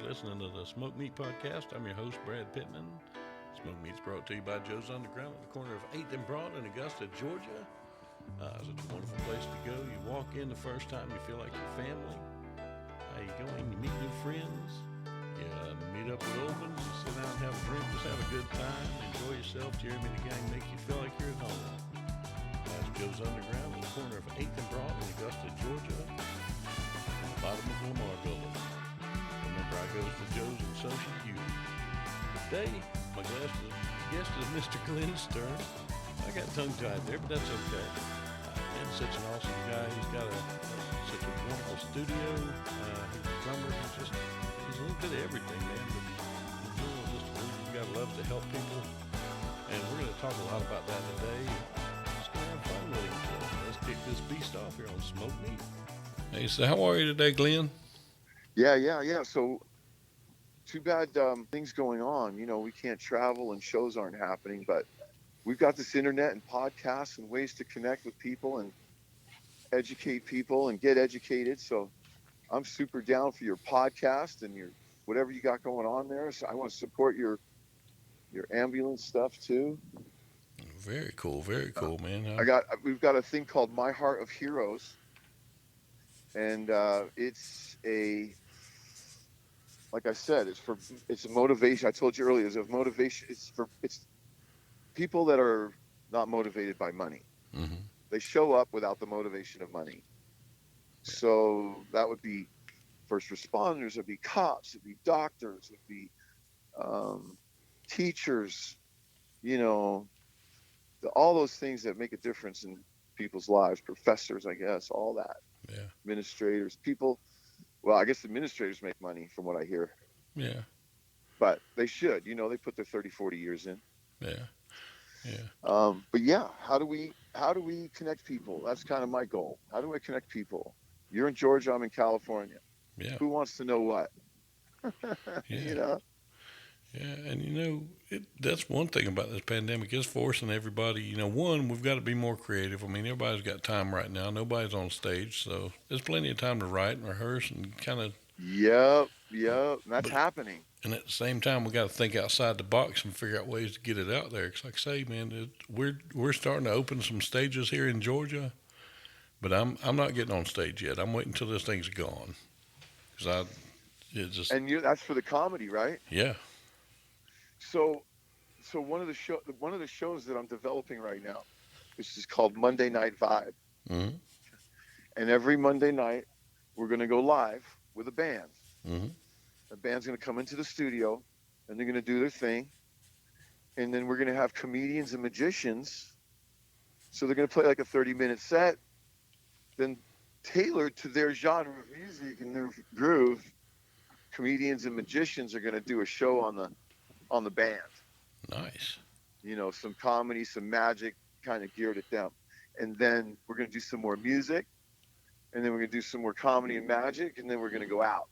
listening to the Smoke Meat Podcast. I'm your host, Brad Pittman. Smoke Meat's brought to you by Joe's Underground at the corner of 8th and Broad in Augusta, Georgia. It's a wonderful place to go. You walk in the first time, you feel like your family. You go in, you meet new friends. You meet up with old ones. You sit down and have a drink. Just have a good time. Enjoy yourself. Jeremy and the gang make you feel like you're at home. That's Joe's Underground at the corner of 8th and Broad in Augusta, Georgia. On the bottom of Lamar Building. Remember, I goes to Joe's and so should you. Today, my guest is Mr. Glen Stern. I got tongue-tied there, but that's okay. Glen's such an awesome guy. He's got such a wonderful studio. He's a drummer. He's a little bit of everything, man. But he's really just a really good guy who loves to help people. And we're going to talk a lot about that today. Just going to have fun with him. So let's kick this beast off here on Smoke Meat. Hey, so how are you today, Glen? Yeah. So too bad things going on. We can't travel and shows aren't happening, but we've got this internet and podcasts and ways to connect with people and educate people and get educated. So I'm super down for your podcast and your whatever you got going on there. So I want to support your ambulance stuff too. Very cool, man. We've got a thing called My Heart of Heroes, and it's a like I said, it's a motivation. I told you earlier, it's a motivation. It's people that are not motivated by money. Mm-hmm. They show up without the motivation of money. Yeah. So that would be first responders, it'd be cops, it'd be doctors, it'd be teachers, all those things that make a difference in people's lives, professors, I guess, all that. Yeah. Administrators, people. Well, I guess administrators make money from what I hear. Yeah. But they should, they put their 30, 40 years in. Yeah. But yeah, how do we connect people? That's kind of my goal. How do I connect people? You're in Georgia, I'm in California. Yeah. Who wants to know what? Yeah. Yeah, and that's one thing about this pandemic. It's forcing everybody, one, we've got to be more creative. I mean, everybody's got time right now. Nobody's on stage, so there's plenty of time to write and rehearse and kind of. Yep. That's happening. And at the same time, we got to think outside the box and figure out ways to get it out there. Because, like I say, man, we're starting to open some stages here in Georgia, but I'm not getting on stage yet. I'm waiting until this thing's gone. And that's for the comedy, right? Yeah. So one of the shows that I'm developing right now, this is called Monday Night Vibe. Mm-hmm. And every Monday night, we're going to go live with a band. Mm-hmm. The band's going to come into the studio, and they're going to do their thing. And then we're going to have comedians and magicians. So they're going to play like a 30-minute set, then tailored to their genre of music and their groove. Comedians and magicians are going to do a show on the band. Nice. Some comedy, some magic, kind of geared at them. And then we're going to do some more music, and then we're going to do some more comedy and magic, and then we're going to go out.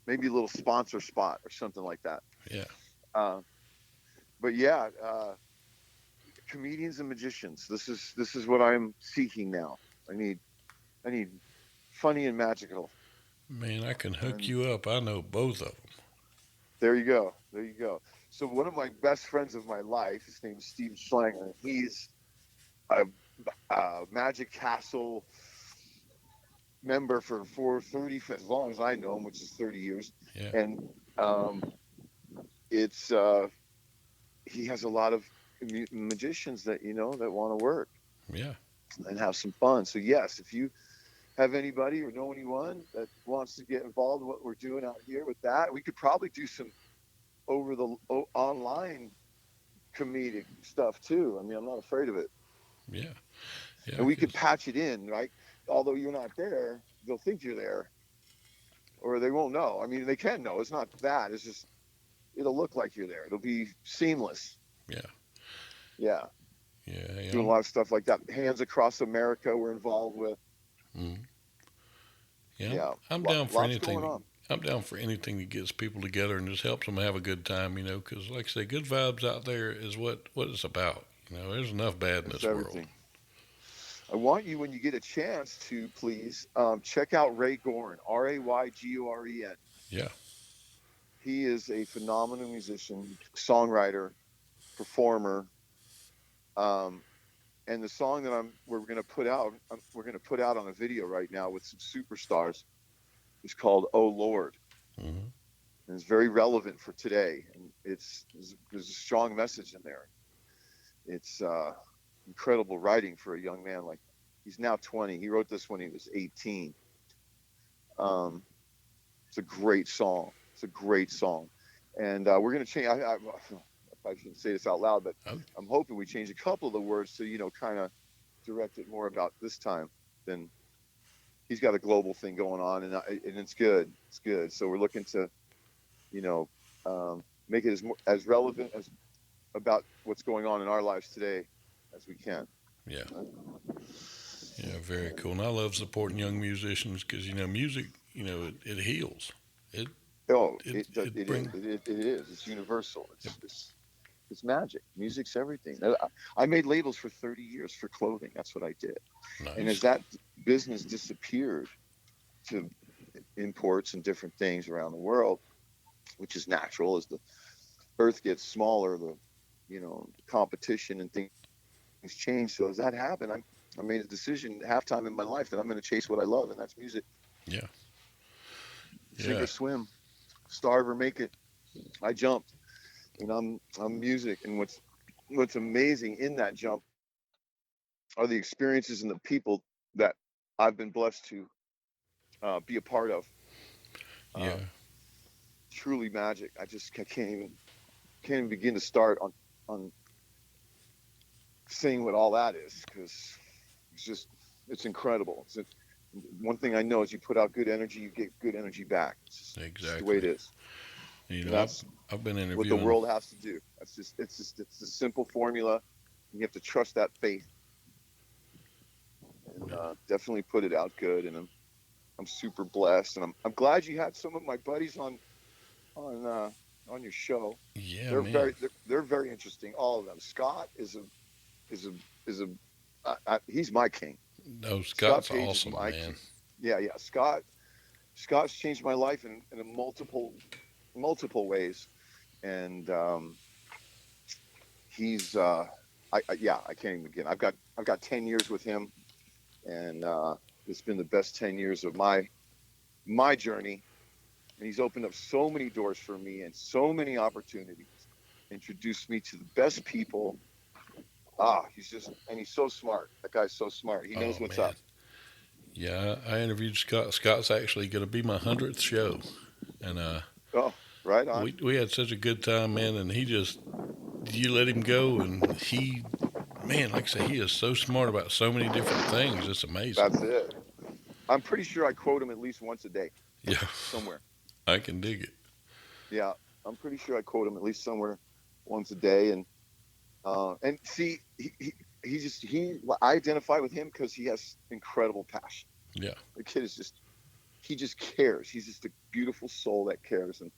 Maybe a little sponsor spot or something like that. Yeah. But yeah, comedians and magicians. This is what I'm seeking now. I need funny and magical. Man, I can hook you up. I know both of them. There you go. So one of my best friends of my life, his name is Steve Schlanger. He's a Magic Castle member for 30, as long as I know him, which is 30 years. Yeah. And it's he has a lot of magicians that that want to work. Yeah. And have some fun. So yes, if you have anybody or know anyone that wants to get involved in what we're doing out here with that, we could probably do some over the online comedic stuff too. I mean, I'm not afraid of it. Yeah. And we could patch it in, right? Although you're not there, they'll think you're there, or they won't know. I mean, they can know. It's not that. It's just it'll look like you're there. It'll be seamless. Yeah. Doing a lot of stuff like that. Hands Across America we're involved with. Mm-hmm. Yeah. I'm down for anything. I'm down for anything that gets people together and just helps them have a good time, because like I say, good vibes out there is what it's about. There's enough bad in this world. I want you, when you get a chance to, please check out Ray Goren, Raygoren. Yeah. he is a phenomenal musician, songwriter, performer. Um, and the song that we're going to put out on a video right now with some superstars is called "Oh Lord," Mm-hmm. and it's very relevant for today. And there's a strong message in there. It's incredible writing for a young man. Like, he's now 20. He wrote this when he was 18. Um, it's a great song. It's a great song, and we're going to change. I shouldn't say this out loud, but Oh, I'm hoping we change a couple of the words to, kind of direct it more about this time than he's got a global thing going on, and it's good. It's good. So we're looking to, you know, make it as relevant as about what's going on in our lives today as we can. yeah. Yeah, very cool. And I love supporting young musicians because, music, it heals. It, Oh, it, it it is. bring, It is. It's universal. it, It's magic. Music's everything. I made labels for 30 years for clothing. That's what I did. And as nice. that business disappeared to imports and different things around the world, which is natural, as the earth gets smaller, the competition and things change. So as that happened, I made a decision halftime in my life that I'm going to chase what I love, and that's music. Yeah, Sink yeah, or swim, starve or make it. I jumped, and I'm music. And what's amazing in that jump are the experiences and the people that I've been blessed to be a part of. yeah, Um, Truly magic. I can't even begin to start on saying what all that is, because it's just it's incredible. One thing I know is you put out good energy, you get good energy back. It's just the way exactly. it is, And, and that's I've been what the interviewing. world has to do. It's a simple formula. You have to trust that faith, and definitely put it out good. And I'm super blessed, and I'm glad you had some of my buddies on on your show. Yeah, They're man. they're very interesting. All of them. Scott is a is a he's my king. No, Scott Scott's Page is awesome, my man. king. Yeah, yeah. Scott's changed my life in a multiple ways, and he's yeah, I can't even begin. I've got 10 years with him, and it's been the best 10 years of my journey. And he's opened up so many doors for me and so many opportunities. Introduced me to the best people. He's so smart. That guy's so smart. He knows Oh, what's man. up. Yeah, I interviewed Scott. Scott's actually going to be my 100th show. And Oh, right on. we had such a good time, man. And you let him go, and man, like I say, he is so smart about so many different things. It's amazing. That's it. I'm pretty sure I quote him at least once a day Yeah, somewhere. I can dig it. Yeah, I'm pretty sure I quote him at least somewhere once a day. And see, I identify with him because he has incredible passion. Yeah, The kid is he just cares. He's just a beautiful soul that cares. And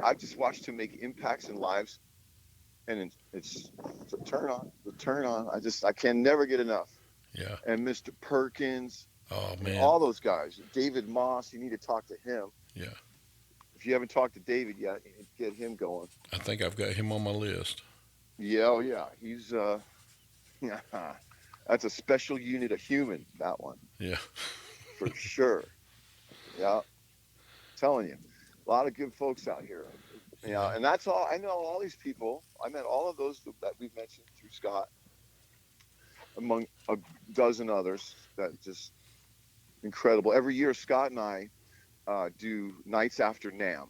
I've just watched him make impacts in lives, and it's a turn on, the turn on. I can never get enough. yeah. And Mr. Perkins Oh, and man. all those guys. David Moss, you need to talk to him. Yeah, If you haven't talked to David yet, get him going. I think I've got him on my list. Yeah, oh yeah, he's yeah, that's a special unit of human. That one Yeah, for sure. Yeah, telling you, a lot of good folks out here. Yeah, yeah, and that's all. I know all these people. I met all of those that we've mentioned through Scott, among a dozen others. That just incredible. Every year, Scott and I do nights after NAM.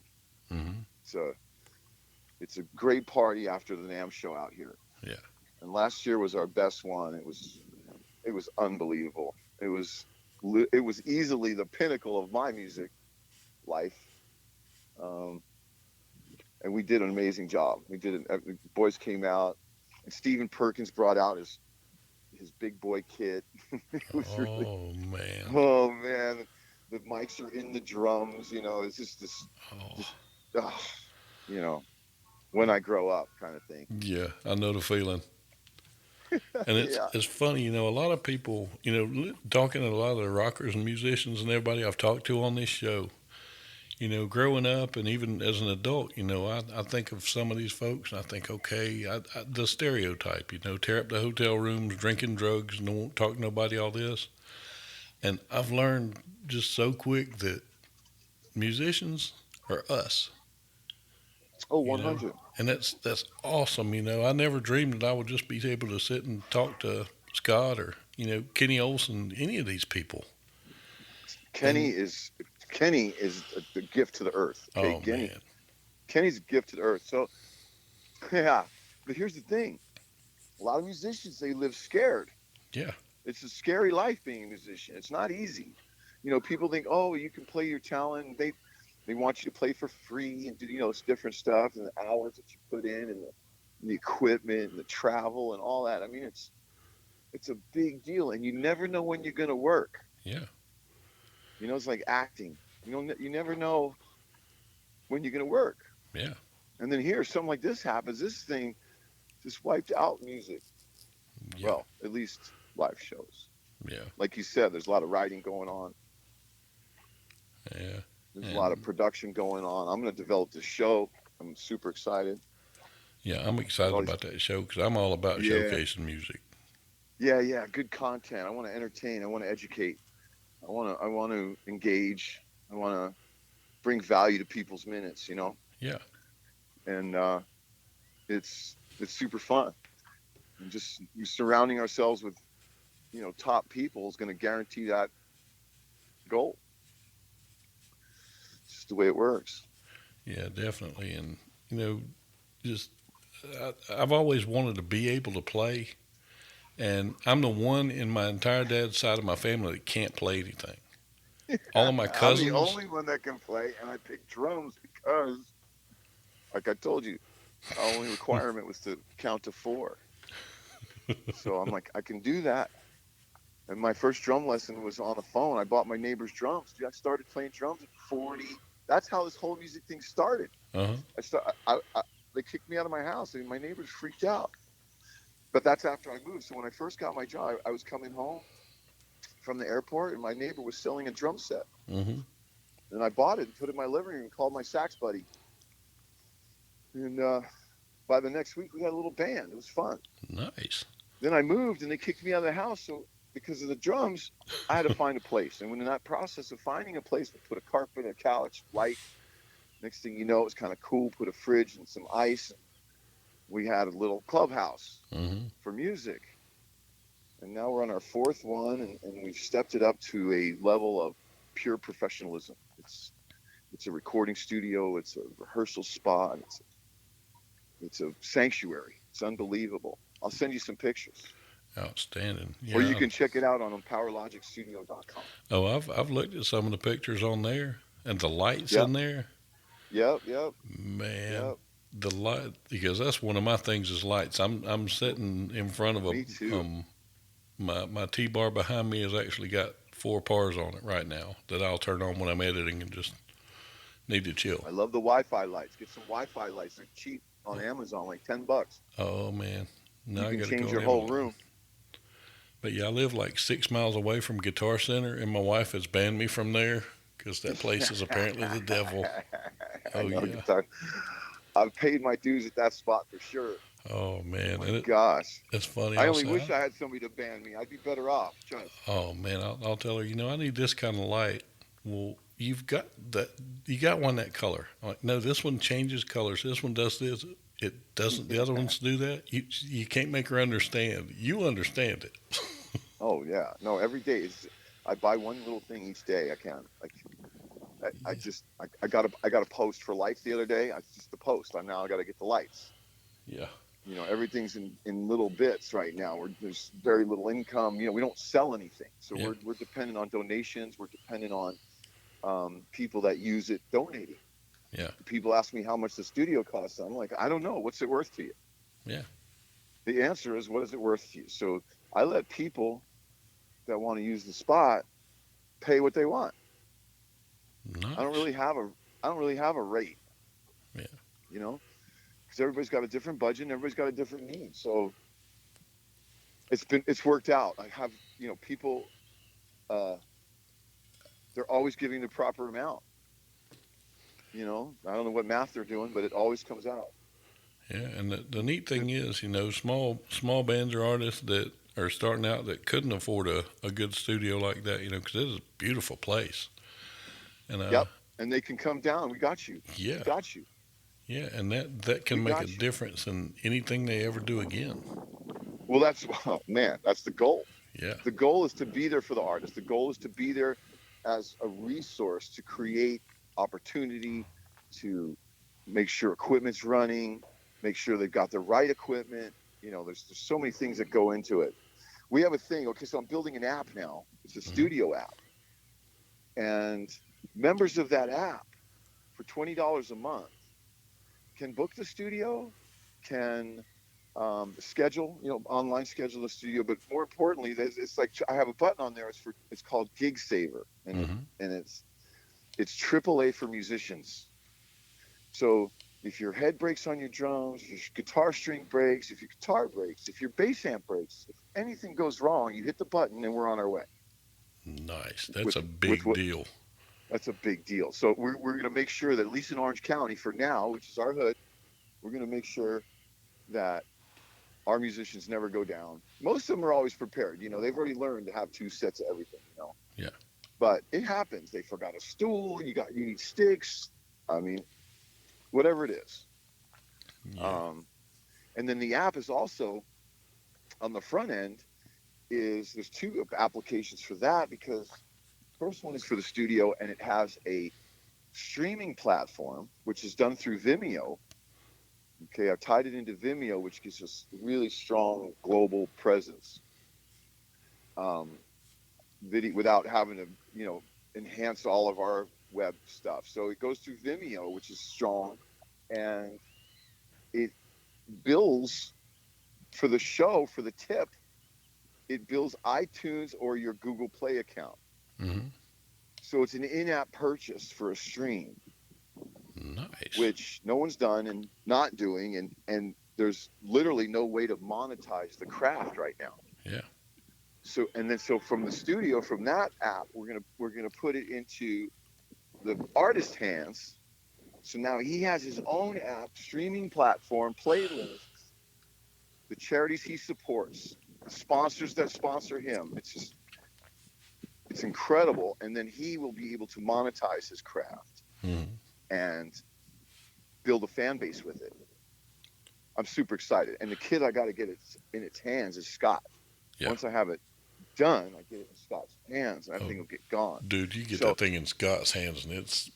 hmm, So it's a great party after the NAM show out here. yeah. And last year was our best one. It was unbelievable. It was easily the pinnacle of my music life. Um, and we did an amazing job. We did it. The boys came out, and Stephen Perkins brought out his big boy kit. It was really, Oh, man. oh man, the mics are in the drums. It's just Oh, just, uh, you know, when I grow up kind of thing. yeah. I know the feeling. And Yeah. it's funny, a lot of people, talking to a lot of the rockers and musicians and everybody I've talked to on this show, growing up and even as an adult, I think of some of these folks and I think, okay, the stereotype, tear up the hotel rooms, drinking drugs, no, won't talk to nobody, all this. And I've learned just so quick that musicians are us, Oh, you know, 100. and that's awesome. I never dreamed that I would just be able to sit and talk to Scott or Kenny Olson, any of these people. Kenny And is Kenny is the gift to the earth. Okay, oh man, Kenny's a gift to the earth. So yeah, but here's the thing: a lot of musicians, they live scared. yeah, It's a scary life being a musician. It's not easy. People think, oh, you can play your talent. They want you to play for free and do it's different stuff and the hours that you put in and the equipment and the travel and all that. I mean, it's a big deal, and you never know when you're going to work. yeah, It's like acting. You never know when you're going to work. yeah, And then here, something like this happens. This thing just wiped out music. yeah, Well, at least live shows. yeah, Like you said, there's a lot of writing going on. yeah. There's a lot of And production going on. I'm going to develop this show. I'm super excited. yeah, I'm Got excited all these, about that show because I'm all about yeah, showcasing music. yeah. Good content. I want to entertain. I want to educate. I want to engage. I want to bring value to people's minutes. Yeah, And it's super fun. And just surrounding ourselves with top people is going to guarantee that goal. It's just the way it works. yeah, definitely. And just I've always wanted to be able to play, and I'm the one in my entire dad's side of my family that can't play anything. All of my I'm the cousins, only one that can play, and I picked drums because, like I told you, our only requirement was to count to four. So I'm like, I can do that. And my first drum lesson was on the phone. I bought my neighbor's drums. Dude, I started playing drums at 40. That's how this whole music thing started. uh huh, They kicked me out of my house, and my neighbors freaked out. But that's after I moved. So when I first got my job, I was coming home from the airport, and my neighbor was selling a drum set. mm-hmm. And I bought it and put it in my living room and called my sax buddy. And by the next week, we had a little band. It was fun. Nice. Then I moved, and they kicked me out of the house. So because of the drums, I had to find a place. And when in that process of finding a place, we put a carpet, a couch, light. Next thing you know, it was kind of cool. Put a fridge and some ice. We had a little clubhouse Mm-hmm. for music. And now we're on our fourth one, and we've stepped it up to a level of pure professionalism. It's a recording studio. It's a rehearsal spot. It's a sanctuary. It's unbelievable. I'll send you some pictures, Outstanding. or you Yeah. can check it out on powerlogicstudio.com. Oh, I've looked at some of the pictures on there and the lights Yep, in there. yep. Man, Yep. the light, because that's one of my things is lights. I'm sitting in front of Me too. my T bar behind me has actually got four pars on it right now that I'll turn on when I'm editing and just need to chill. I love the Wi-Fi lights. Get some Wi-Fi lights. They're cheap on Amazon, like $10. Oh man, You now I can got to go change on your whole Amazon. room. But yeah, I live like 6 miles away from Guitar Center, and my wife has banned me from there because that place is apparently the devil. I Oh know yeah. guitar. I've paid my dues at that spot for sure. Oh Oh man, my and gosh. it's funny. I I'll only say, wish I had somebody to ban me. I'd be better off. Trust. oh man, I'll tell her. I need this kind of light. Well, you've got that. You got one that color. I'm like, no, this one changes colors. This one does this. It doesn't. The other ones do that. You can't make her understand. You understand it. Oh yeah. No, every day I buy one little thing each day. I can. Like I got a post for lights the other day. I just the post. I got to get the lights. Yeah. Everything's in little bits right now. There's very little income. We don't sell anything, so Yeah. we're dependent on donations. We're dependent on people that use it donating. Yeah. People ask me how much the studio costs. I'm like, I don't know. What's it worth to you? Yeah. The answer is, what is it worth to you? So I let people that want to use the spot pay what they want. I don't Nice. really have a I don't really have a rate, Yeah. you know, because everybody's got a different budget and everybody's got a different need. So it's worked out. I have people, uh, they're always giving the proper amount. I don't know what math they're doing, but it always comes out. Yeah, and the neat thing is, small bands or artists that are starting out that couldn't afford a good studio like that, because it is a beautiful place. And Yep. And they can come down. We got you. We yeah, got you. yeah, and that We can make a got you. difference in anything they ever do again. Well, that's, oh, man, that's the goal. Yeah, The goal is to be there for the artist. The goal is to be there as a resource to create opportunity, to make sure equipment's running, make sure they've got the right equipment. There's so many things that go into it. We have a thing. Okay, so I'm building an app now. It's a hmm studio app, and members of that app for $20 a month can book the studio, can schedule, online schedule the studio. But more importantly, it's like I have a button on there. It's called Gig Saver, and hmm it's AAA for musicians. So if your head breaks on your drums, if your guitar string breaks, if your guitar breaks, if your bass amp breaks, if anything goes wrong, you hit the button and we're on our way. nice. That's With a with big what deal. That's a big deal. So we're going to make sure that at least in Orange County for now, which is our hood, we're going to make sure that our musicians never go down. Most of them are always prepared. They've already learned to have two sets of everything. Yeah, But it happens. They forgot a stool. You need sticks. I mean, whatever it is. yeah. Um, and then the app is also on the front end. There's two applications for that, because the first one is for the studio, and it has a streaming platform which is done through Vimeo. Okay, I've tied it into Vimeo, which gives us really strong global presence. Um, Video without having to, enhance all of our web stuff. So it goes through Vimeo, which is strong, and it bills for the show, for the tip. It bills iTunes or your Google Play account. hmm So it's an in-app purchase for a stream, Nice. which no one's done and not doing, and there's literally no way to monetize the craft right now. Yeah. So from the studio, from that app, we're gonna put it into the artist's hands. So now he has his own app, streaming platform, playlists, the charities he supports, the sponsors that sponsor him. It's incredible. And then he will be able to monetize his craft hmm and build a fan base with it. I'm super excited. And the kid I got to get it in its hands is Scott. Yeah. Once I have it done, I get it in Scott's hands, and that Oh, thing will get gone. dude, you get So that thing in Scott's hands, and it's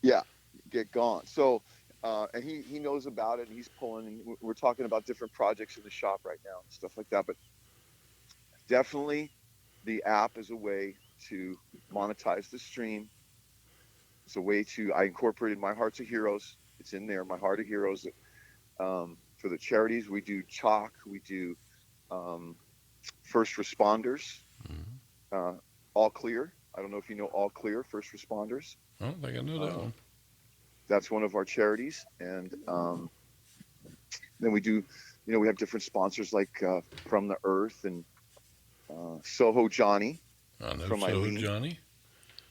yeah, get gone. So, and he knows about it, and he's pulling. And we're talking about different projects in the shop right now and stuff like that. But definitely, the app is a way to monetize the stream. It's a way to. I incorporated my Hearts of Heroes. It's in there. My Heart of Heroes. For the charities, we do chalk. We do um, first responders. Mhm. Uh, All Clear. I don't know if you know All Clear First Responders. I don't think I know that Uh, one. that's one of our charities, and then we do, we have different sponsors like From the Earth and Soho Johnny I know from Soho Eileen. Johnny.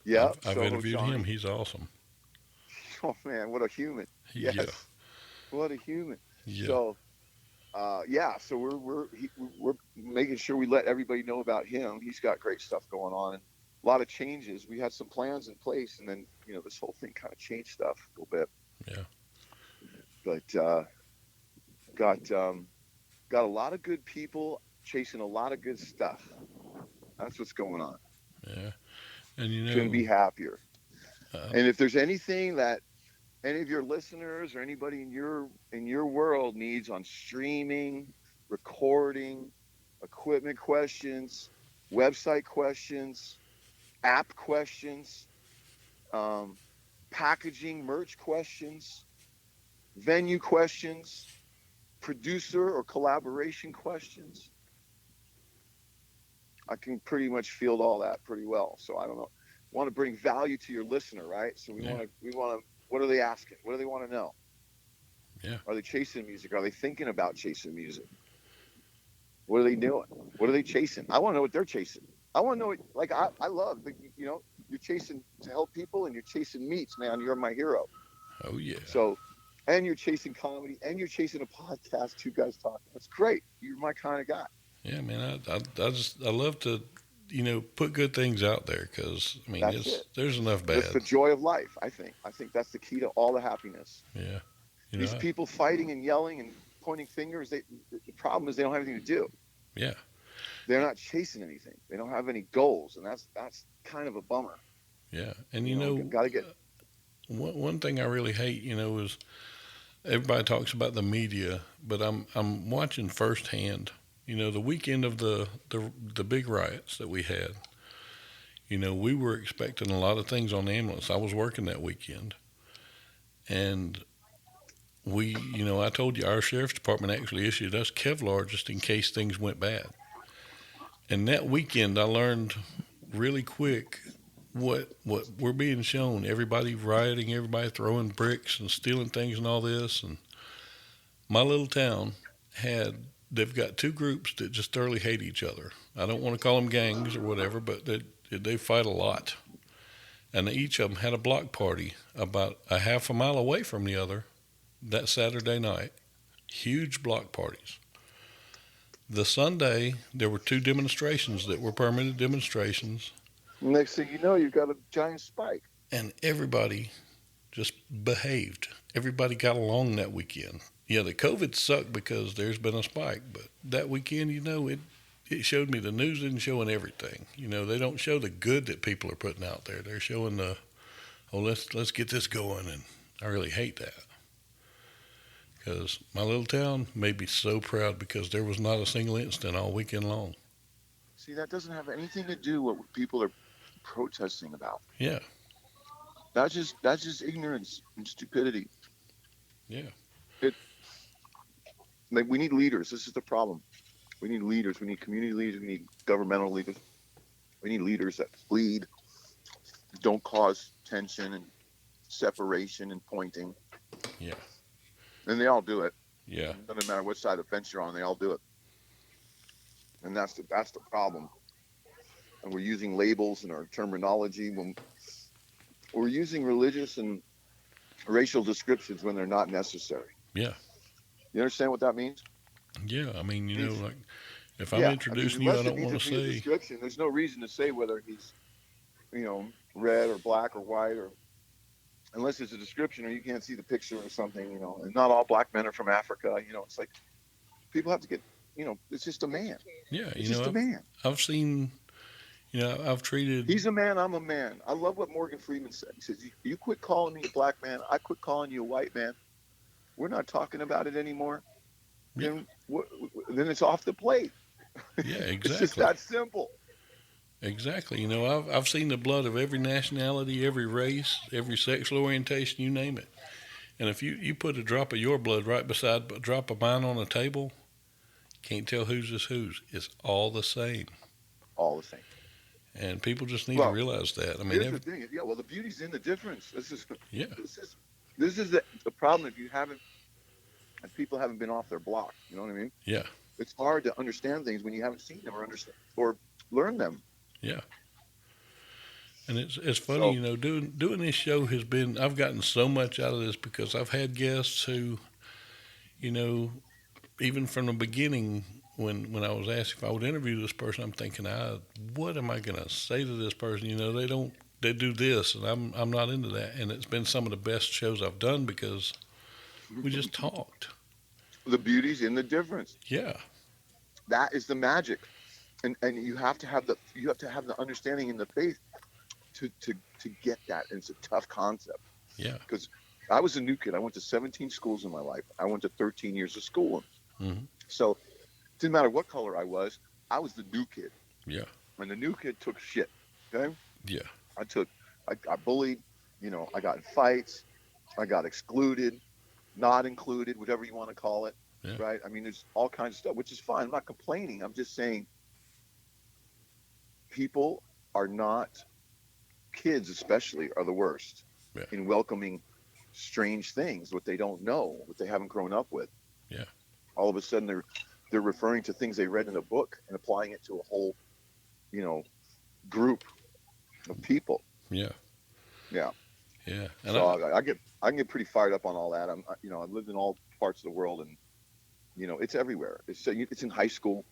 Yeah, I've Soho interviewed him. Johnny. He's awesome. Oh man, what a human! Yeah, Yes, what a human. yeah, So yeah, so we're making sure we let everybody know about him. He's got great stuff going on, and a lot of changes. We had some plans in place, and then this whole thing kind of changed stuff a little bit. yeah, But got got a lot of good people chasing a lot of good stuff. That's what's going on. yeah. And Couldn't be happier. uh, And if there's anything that any of your listeners or anybody in your world needs on streaming, recording, equipment questions, website questions, app questions, um, packaging, merch questions, venue questions, producer or collaboration questions, I can pretty much field all that pretty well. So I don't know. Want to bring value to your listener, right? So we yeah, want to we want to. What are they asking? What do they want to know? yeah, Are they chasing music? Are they thinking about chasing music? What are they doing? What are they chasing? I want to know what they're chasing. I want to know, like, I love, you know, you're chasing to help people and you're chasing meats, man. You're my hero. Oh yeah. So, and you're chasing comedy and you're chasing a podcast, two guys talking. That's great. You're my kind of guy. Yeah, man. I love to, put good things out there because I mean, That's it. there's enough That's bad. the joy of life, I think. I think that's the key to all the happiness. Yeah. You These know. people fighting and yelling and pointing fingers, the problem is they don't have anything to do. Yeah. They're not chasing anything. They don't have any goals, and that's kind of a bummer. Yeah. And You know, got to get. one thing I really hate, is everybody talks about the media, but I'm watching firsthand. The weekend of the big riots that we had. We were expecting a lot of things on the ambulance. I was working that weekend, and I told you our sheriff's department actually issued us Kevlar just in case things went bad. And that weekend, I learned really quick what we're being shown. Everybody rioting, everybody throwing bricks and stealing things and all this. And my little town they've got two groups that just thoroughly hate each other. I don't want to call them gangs or whatever, but they fight a lot. And each of them had a block party about a half a mile away from the other that Saturday night. Huge block parties. The Sunday, there were two demonstrations that were permitted demonstrations, Next thing you know, you've got a giant spike. and everybody just behaved. Everybody got along that weekend. Yeah, the COVID sucked because there's been a spike, but that weekend, it showed me the news isn't showing everything. They don't show the good that people are putting out there. They're showing let's get this going, and I really hate that. Because my little town made me so proud because there was not a single incident all weekend long. See, that doesn't have anything to do with what people are protesting about. Yeah, That's just ignorance and stupidity. yeah, It like we need leaders. This is the problem. We need leaders. We need community leaders. We need governmental leaders. We need leaders that lead, don't cause tension and separation and pointing. yeah, And they all do it. yeah, It doesn't matter what side of the fence you're on. They all do it. And that's the problem. And we're using labels in our terminology when we're using religious and racial descriptions when they're not necessary. yeah, You understand what that means? yeah. I mean, like if I'm Yeah, I mean, introducing you, I unless it don't needs want to to be a say, description, there's no reason to say whether he's, red or black or white, or unless it's a description or you can't see the picture or something, and not all black men are from Africa. It's like people have to get, it's just a man. yeah, It's just a man. I've seen, I've treated, He's a man, I'm a man. I love what Morgan Freeman said. He says, you quit calling me a black man, I quit calling you a white man. We're not talking about it anymore. yeah, Then it's off the plate. yeah, It's just exactly, that simple. exactly. I've seen the blood of every nationality, every race, every sexual orientation, you name it. And if you put a drop of your blood right beside a drop of mine on a table, can't tell whose is whose. It's all the same. All the same. And people just need to Well, realize that. I mean, here's the thing. Yeah, well, the beauty's in the difference. yeah, This is this is the problem. If you haven't, and people haven't been off their block, you know what I mean? yeah, It's hard to understand things when you haven't seen them or understand or learn them. yeah. And it's funny, So doing this show has been. I've gotten so much out of this because I've had guests who, you know, even from the beginning, when I was asked if I would interview this person, I'm thinking, what am I going to say to this person? They do this, and I'm not into that. And it's been some of the best shows I've done because we just talked. the beauty's in the difference. Yeah, That is the magic, and you have to have the understanding and the faith to get that. And it's a tough concept yeah, because I was a new kid. I went to 17 schools in my life. I went to 13 years of school. hmm, So it didn't matter what color I was the new kid. yeah, And the new kid took shit. Okay? yeah, I got bullied, I got in fights, I got excluded, not included, whatever you want to call it. yeah, Right? I mean, there's all kinds of stuff, which is fine. I'm not complaining. I'm just saying people are not, kids especially, are the worst yeah, in welcoming strange things, what they don't know, what they haven't grown up with. yeah, All of a sudden they're referring to things they read in a book and applying it to a whole, you know, group of people. Yeah. Yeah. Yeah. And So I can get pretty fired up on all that. I've lived in all parts of the world, and it's everywhere. It's in high school,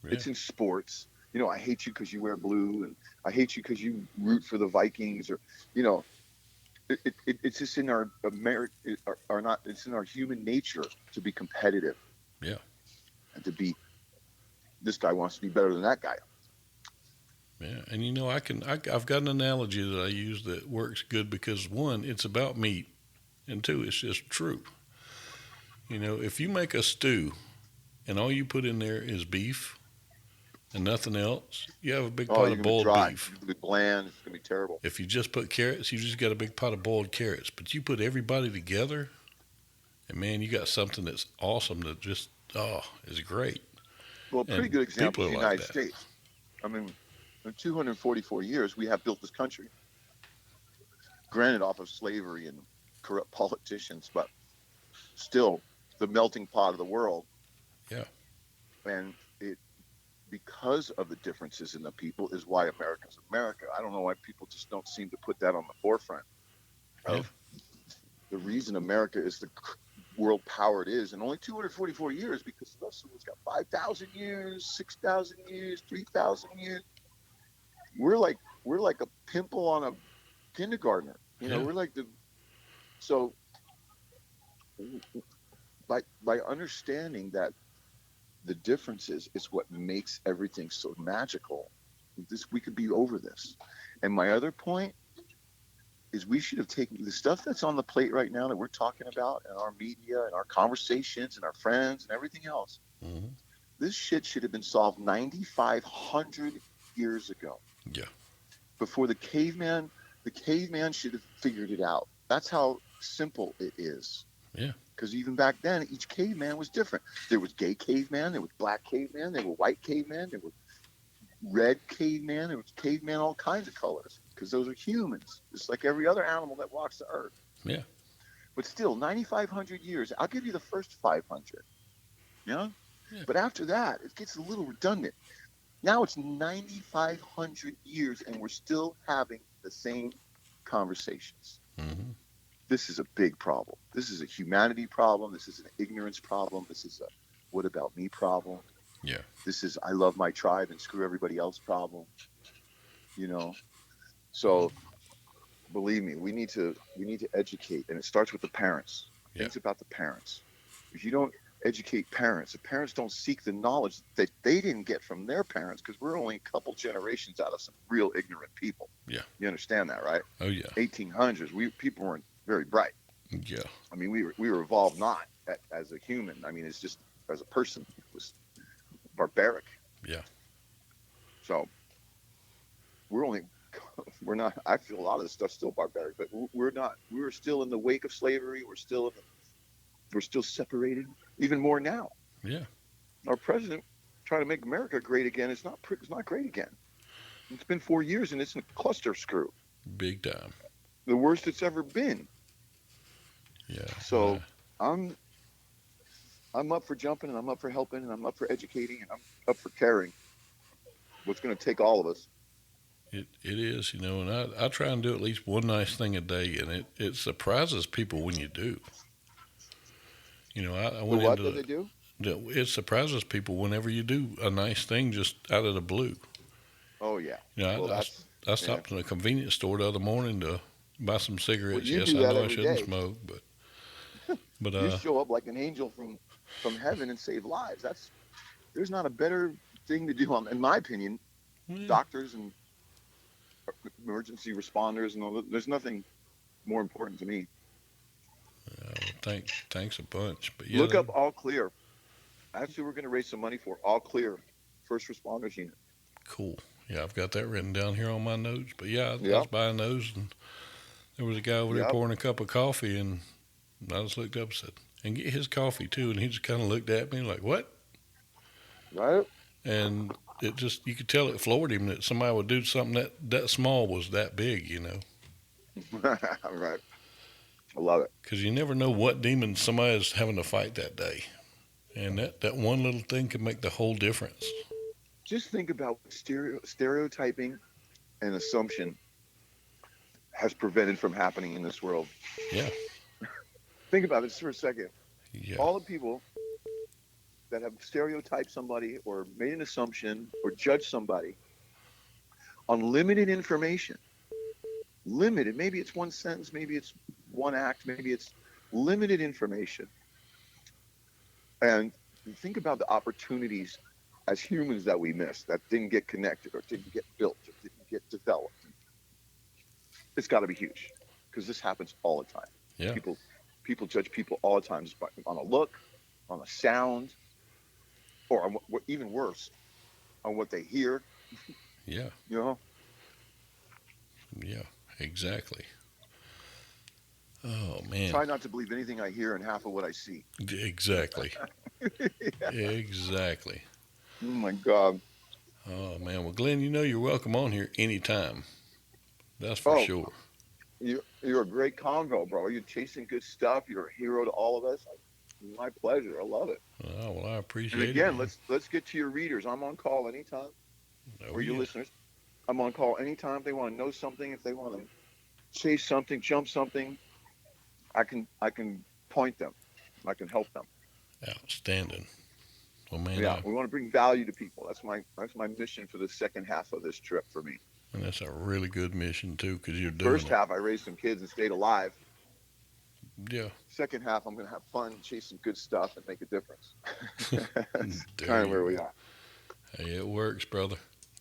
yeah. it's in sports. I hate you because you wear blue, and I hate you because you root for the Vikings, or you know, it's just in our or not. It's in our human nature to be competitive Yeah. and to be. This guy wants to be better than that guy. Yeah. And I've got an analogy that I use that works good because one, it's about meat, and two, it's just true. If you make a stew and all you put in there is beef and nothing else, you have a big Oh, pot you're of gonna be boiled dry. beef. You're gonna be bland. It's gonna be terrible. If you just put carrots, you just got a big pot of boiled carrots. But you put everybody together, and man, you got something that's awesome that just, is great. Well, a pretty And good example people is are the like United that. States. I mean, in 244 years, we have built this country. Granted, off of slavery and corrupt politicians, but still the melting pot of the world. Yeah. And it, because of the differences in the people, is why America's America. I don't know why people just don't seem to put that on the forefront Yeah. of the reason America is the world power it is. And only 244 years, because the rest of us got 5,000 years, 6,000 years, 3,000 years. We're like a pimple on a kindergartner. Yeah. We're like the so by understanding that the differences is what makes everything so magical. We could be over this. And my other point is we should have taken the stuff that's on the plate right now that we're talking about in our media and our conversations and our friends and everything else. Mm-hmm. This shit should have been solved 9,500 years ago. Yeah. Before the caveman should have figured it out. That's how simple it is. Yeah. Because even back then, each caveman was different. There was gay caveman, there was black caveman, there were white caveman, there were red caveman, there was caveman all kinds of colors. Because those are humans, just like every other animal that walks the earth. Yeah. But still, 9,500 years. I'll give you the first 500. Yeah. Yeah. But after that, it gets a little redundant. Now it's 9,500 years, and we're still having the same conversations. Mm-hmm. This is a big problem. This is a humanity problem. This is an ignorance problem. This is a what about me problem. Yeah. This is I love my tribe and screw everybody else problem. So believe me, we need to educate, and it starts with the parents. Yeah. Things about the parents. If you don't educate parents, the parents don't seek the knowledge that they didn't get from their parents, because we're only a couple generations out of some real ignorant people. Yeah. You understand that, right? Oh yeah. 1800s, people weren't very bright. Yeah. I mean, we were evolved not as a human. I mean, it's just as a person, it was barbaric. Yeah. So we're not. I feel a lot of this stuff's still barbaric, but we're not. We're still in the wake of slavery. We're still separated, even more now. Yeah. Our president trying to make America great again. It's not great again. It's been 4 years, and it's a cluster screw. Big time. The worst it's ever been. Yeah. So I'm up for jumping, and I'm up for helping, and I'm up for educating, and I'm up for caring. What's going to take all of us. It is, and I try and do at least one nice thing a day, and it surprises people when you do. I went What into do they do? it surprises people whenever you do a nice thing just out of the blue. Oh yeah. I stopped in a convenience store the other morning to buy some cigarettes. You Yes, do I that know I every shouldn't day. smoke, but You show up like an angel from heaven and save lives. There's not a better thing to do, in my opinion. yeah. Doctors and emergency responders and all that. There's nothing more important to me. Thanks a bunch. But yeah, Look up All Clear. Actually, we're going to raise some money for All Clear First Responders Unit. cool. Yeah, I've got that written down here on my notes. But yeah, I Yeah. was buying those, and there was a guy over there Yep. pouring a cup of coffee, and I just looked up and said, "And get his coffee too." And he just kind of looked at me like, "What?" Right? And you could tell it floored him that somebody would do something that small was that big, Right. I love it. because you never know what demon somebody is having to fight that day. And that one little thing can make the whole difference. Just think about stereotyping and assumption has prevented from happening in this world. Yeah. Think about this for a second. Yeah. All the people that have stereotyped somebody or made an assumption or judged somebody on limited information, limited, maybe it's one sentence, maybe it's one act, maybe it's limited information. And think about the opportunities as humans that we missed, that didn't get connected or didn't get built or didn't get developed. It's got to be huge because this happens all the time. Yeah. People judge people all the time just on a look, on a sound, or on what even worse, on what they hear. Yeah. You know, Yeah. Exactly. Oh man. try not to believe anything I hear and half of what I see. Exactly. Yeah. Exactly. Oh my God. Oh man. Well, Glenn, you know you're welcome on here anytime. That's for Oh, sure. you're a great convo, bro. You're chasing good stuff. You're a hero to all of us. My pleasure. I love it. Oh, well, I And appreciate it, again, man. let's get to your readers. I'm on call anytime, Oh or your yeah. listeners. I'm on call anytime if they want to know something, if they want to chase something, jump something. I can point them. I can help them. Outstanding. Well, man, Yeah, we want to bring value to people. That's my mission for the second half of this trip for me. and that's a really good mission too, because you're doing First it. half, I raised some kids and stayed alive. Yeah. Second half, I'm going to have fun, chase some good stuff, and make a difference. That's There kind of you where we go. are. Hey, it works, brother.